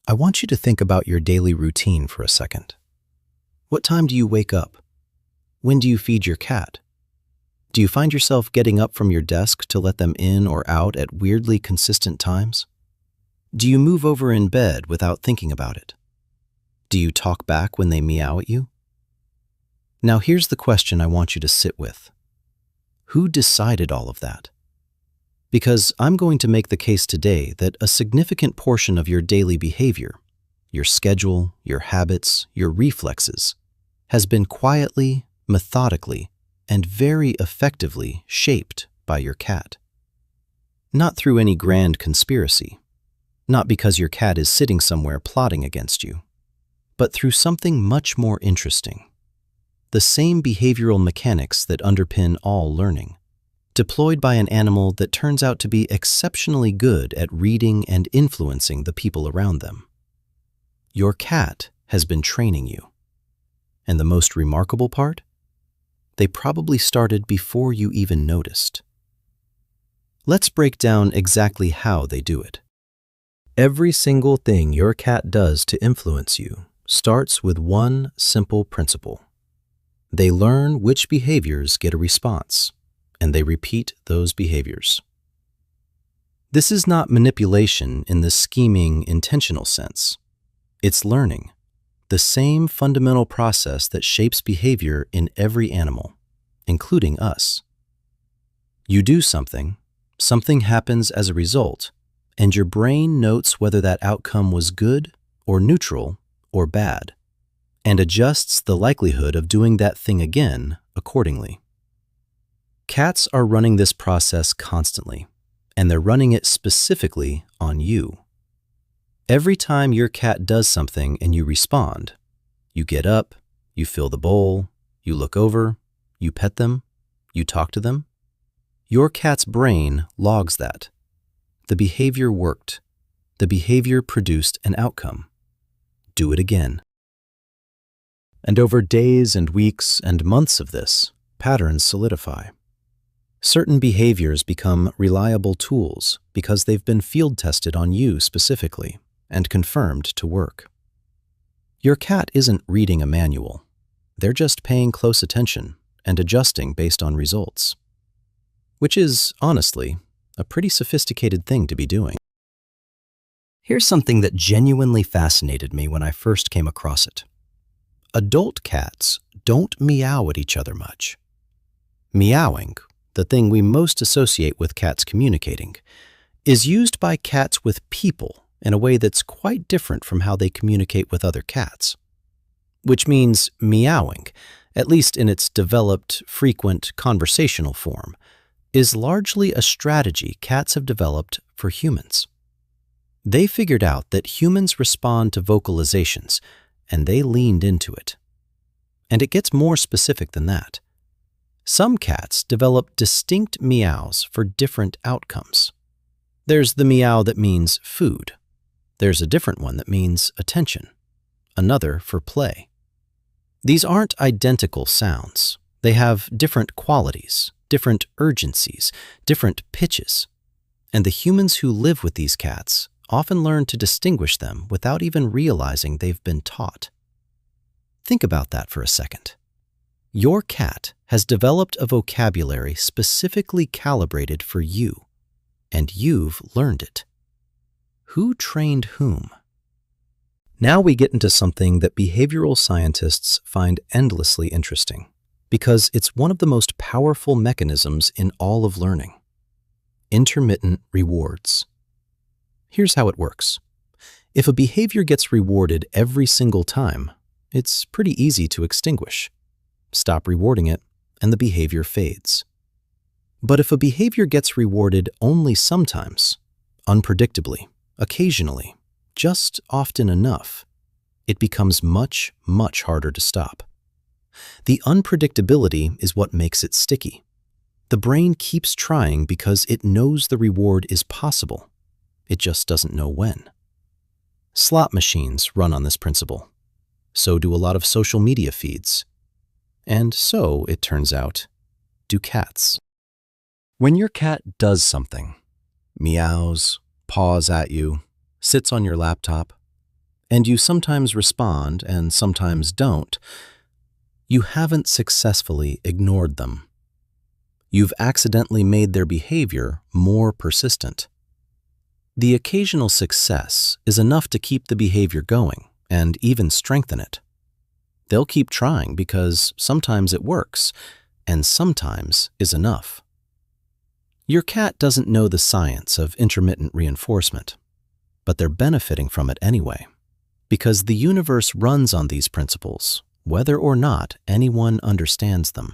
I want you to think about your daily routine for a second. What time do you wake up? When do you feed your cat? Do you find yourself getting up from your desk to let them in or out at weirdly consistent times? Do you move over in bed without thinking about it? Do you talk back when they meow at you? Now here's the question I want you to sit with. Who decided all of that? Because I'm going to make the case today that a significant portion of your daily behavior, your schedule, your habits, your reflexes, has been quietly, methodically, and very effectively shaped by your cat. Not through any grand conspiracy, not because your cat is sitting somewhere plotting against you, but through something much more interesting. The same behavioral mechanics that underpin all learning, deployed by an animal that turns out to be exceptionally good at reading and influencing the people around them. Your cat has been training you. And the most remarkable part? They probably started before you even noticed. Let's break down exactly how they do it. Every single thing your cat does to influence you starts with one simple principle. They learn which behaviors get a response, and they repeat those behaviors. This is not manipulation in the scheming, intentional sense. It's learning, the same fundamental process that shapes behavior in every animal, including us. You do something, something happens as a result, and your brain notes whether that outcome was good or neutral or bad, and adjusts the likelihood of doing that thing again accordingly. Cats are running this process constantly, and they're running it specifically on you. Every time your cat does something and you respond, you get up, you fill the bowl, you look over, you pet them, you talk to them, your cat's brain logs that. The behavior worked. The behavior produced an outcome. Do it again. And over days and weeks and months of this, patterns solidify. Certain behaviors become reliable tools because they've been field tested on you specifically and confirmed to work. Your cat isn't reading a manual. They're just paying close attention and adjusting based on results. Which is, honestly, a pretty sophisticated thing to be doing. Here's something that genuinely fascinated me when I first came across it. Adult cats don't meow at each other much. Meowing, the thing we most associate with cats communicating, is used by cats with people in a way that's quite different from how they communicate with other cats. Which means meowing, at least in its developed, frequent, conversational form, is largely a strategy cats have developed for humans. They figured out that humans respond to vocalizations, and they leaned into it. And it gets more specific than that. Some cats develop distinct meows for different outcomes. There's the meow that means food. There's a different one that means attention. Another for play. These aren't identical sounds. They have different qualities, different urgencies, different pitches. And the humans who live with these cats often learn to distinguish them without even realizing they've been taught. Think about that for a second. Your cat has developed a vocabulary specifically calibrated for you, and you've learned it. Who trained whom? Now we get into something that behavioral scientists find endlessly interesting, because it's one of the most powerful mechanisms in all of learning. Intermittent rewards. Here's how it works. If a behavior gets rewarded every single time, it's pretty easy to extinguish. Stop rewarding it, and the behavior fades. But if a behavior gets rewarded only sometimes, unpredictably, occasionally, just often enough, it becomes much, much harder to stop. The unpredictability is what makes it sticky. The brain keeps trying because it knows the reward is possible. It just doesn't know when. Slot machines run on this principle. So do a lot of social media feeds. And so, it turns out, do cats. When your cat does something, meows, paws at you, sits on your laptop, and you sometimes respond and sometimes don't, you haven't successfully ignored them. You've accidentally made their behavior more persistent. The occasional success is enough to keep the behavior going and even strengthen it. They'll keep trying because sometimes it works, and sometimes is enough. Your cat doesn't know the science of intermittent reinforcement, but they're benefiting from it anyway, because the universe runs on these principles, whether or not anyone understands them.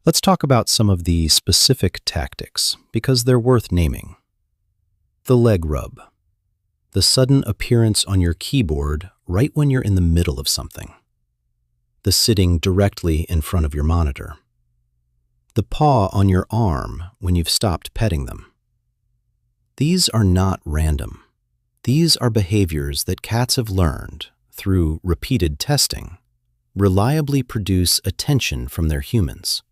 Let's talk about some of the specific tactics, because they're worth naming. The leg rub. The sudden appearance on your keyboard right when you're in the middle of something. The sitting directly in front of your monitor. The paw on your arm when you've stopped petting them. These are not random. These are behaviors that cats have learned, through repeated testing, reliably produce attention from their humans.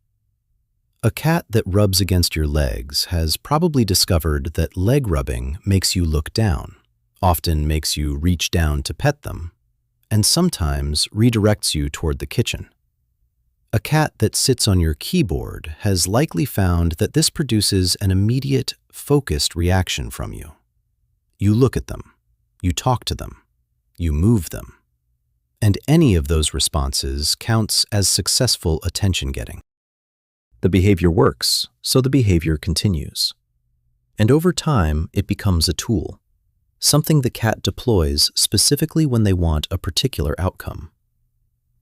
A cat that rubs against your legs has probably discovered that leg rubbing makes you look down, often makes you reach down to pet them, and sometimes redirects you toward the kitchen. A cat that sits on your keyboard has likely found that this produces an immediate, focused reaction from you. You look at them, you talk to them, you move them, and any of those responses counts as successful attention-getting. The behavior works, so the behavior continues. And over time, it becomes a tool, something the cat deploys specifically when they want a particular outcome.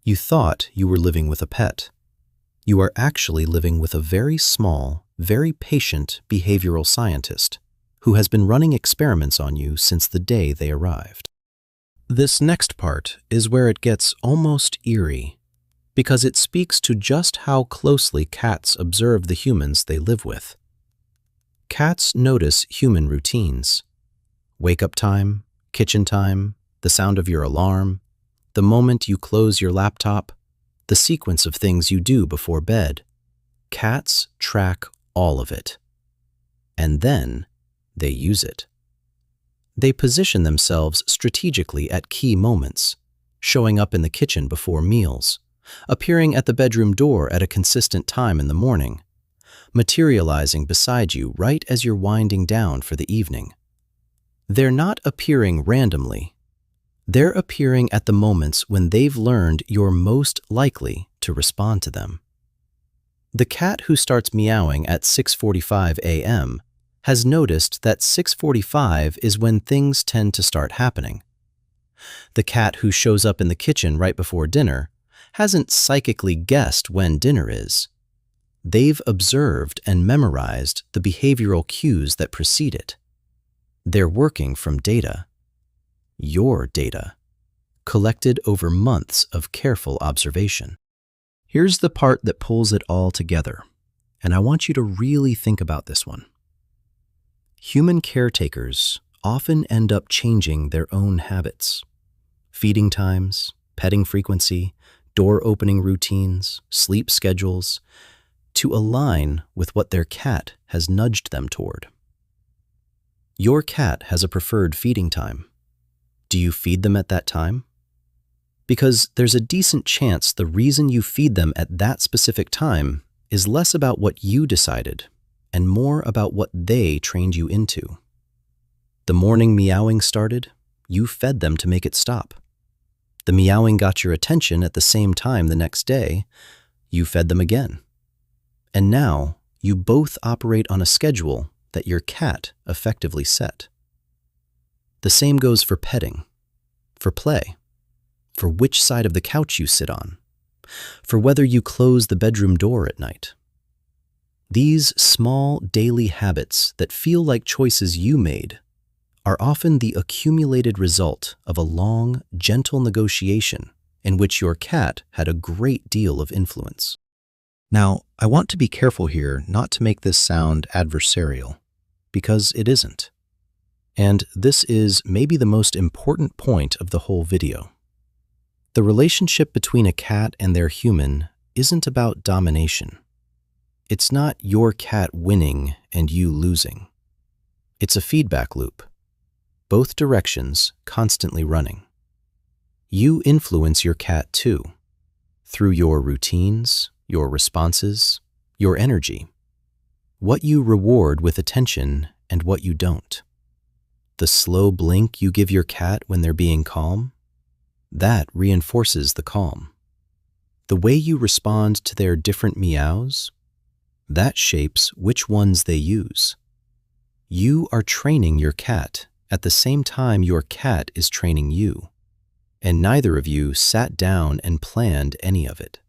You thought you were living with a pet. You are actually living with a very small, very patient behavioral scientist who has been running experiments on you since the day they arrived. This next part is where it gets almost eerie, because it speaks to just how closely cats observe the humans they live with. Cats notice human routines. Wake-up time, kitchen time, the sound of your alarm, the moment you close your laptop, the sequence of things you do before bed. Cats track all of it. And then they use it. They position themselves strategically at key moments, showing up in the kitchen before meals, appearing at the bedroom door at a consistent time in the morning, materializing beside you right as you're winding down for the evening. They're not appearing randomly. They're appearing at the moments when they've learned you're most likely to respond to them. The cat who starts meowing at 6:45 a.m. has noticed that 6:45 is when things tend to start happening. The cat who shows up in the kitchen right before dinner hasn't psychically guessed when dinner is. They've observed and memorized the behavioral cues that precede it. They're working from data, your data, collected over months of careful observation. Here's the part that pulls it all together, and I want you to really think about this one. Human caretakers often end up changing their own habits. Feeding times, petting frequency, door opening routines, sleep schedules, to align with what their cat has nudged them toward. Your cat has a preferred feeding time. Do you feed them at that time? Because there's a decent chance the reason you feed them at that specific time is less about what you decided and more about what they trained you into. The morning meowing started, you fed them to make it stop. The meowing got your attention at the same time the next day, you fed them again. And now, you both operate on a schedule that your cat effectively set. The same goes for petting, for play, for which side of the couch you sit on, for whether you close the bedroom door at night. These small daily habits that feel like choices you made are often the accumulated result of a long, gentle negotiation in which your cat had a great deal of influence. Now, I want to be careful here not to make this sound adversarial, because it isn't. And this is maybe the most important point of the whole video. The relationship between a cat and their human isn't about domination. It's not your cat winning and you losing. It's a feedback loop. both directions constantly running. You influence your cat too, through your routines, your responses, your energy, what you reward with attention and what you don't. The slow blink you give your cat when they're being calm, that reinforces the calm. The way you respond to their different meows, that shapes which ones they use. You are training your cat at the same time your cat is training you, and neither of you sat down and planned any of it.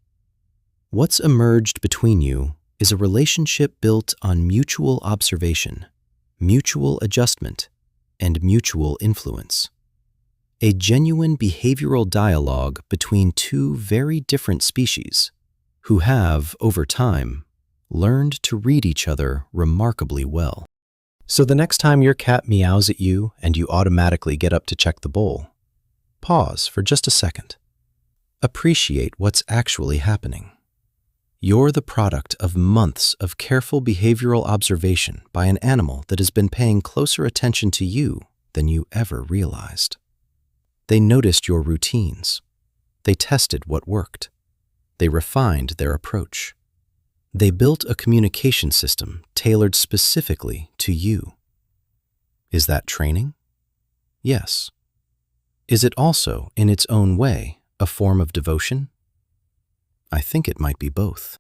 What's emerged between you is a relationship built on mutual observation, mutual adjustment, and mutual influence. A genuine behavioral dialogue between two very different species who have, over time, learned to read each other remarkably well. So the next time your cat meows at you and you automatically get up to check the bowl, pause for just a second. Appreciate what's actually happening. You're the product of months of careful behavioral observation by an animal that has been paying closer attention to you than you ever realized. They noticed your routines. They tested what worked. They refined their approach. They built a communication system tailored specifically to you. Is that training? Yes. Is it also, in its own way, a form of devotion? I think it might be both.